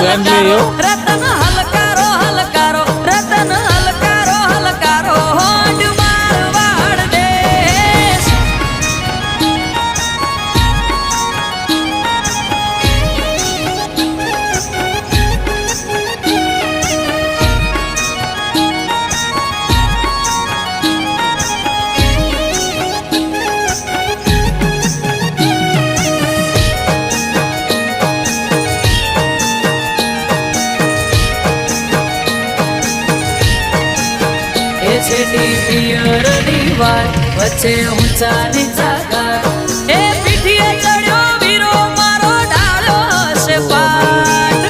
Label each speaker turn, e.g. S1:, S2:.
S1: friendly
S2: Ratan હલકારો હલકારો Ratan હલકારો હલકારો હોડ Marwar દેશ છેટી પિયરની વાત વચ્ચે ઊંચા નીચા